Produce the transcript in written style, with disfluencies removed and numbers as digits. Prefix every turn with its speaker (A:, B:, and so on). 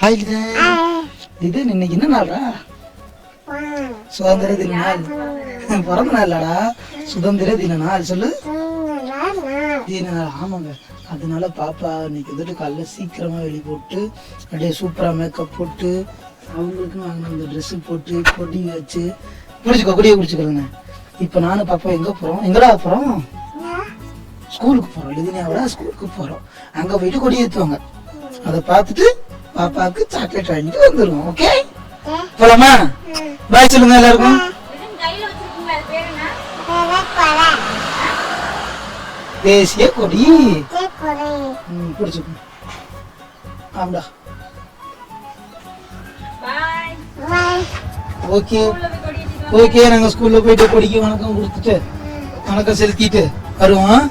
A: Hi இது இன்னைக்கு என்ன நாள்ரா? சுதந்திர தின நாள். பிறந்த நாள்லடா, சுதந்திர தின நாள். சொல்லு தின நாள். ஆமாங்க, அதனால பாப்பா இன்னைக்கு வந்துட்டு காலைல சீக்கிரமா வெளி போட்டு அப்படியே சூப்பரா மேக்கப் போட்டு அவங்களுக்கும் வாங்கின அந்த ட்ரெஸ்ஸு போட்டு கொடி வச்சு குடிச்சுக்கோ, கொடியை குடிச்சுக்கோங்க. இப்போ நானும் பாப்பா எங்கே போகிறோம்? எங்கடா போகிறோம்? ஸ்கூலுக்கு போகிறோம். லிதினியாவோட ஸ்கூலுக்கு போகிறோம். அங்கே போயிட்டு கொடி ஏற்றுவாங்க. அதை பார்த்துட்டு பாப்பாவுக்கு சாக்லேட் வாங்கிட்டு வந்துடுவோம். ஓகே, போலாமா? பாய் சொல்லுங்க எல்லாருக்கும். தேசிய கொடி பிடிச்சிக்கணும். ஆமாடா. ஓகே ஓகே, நாங்கள் ஸ்கூலில் போயிட்டு கொடிக்கு வணக்கம் கொடுத்துட்டு வணக்கம் செலுத்திட்டு வருவோம்.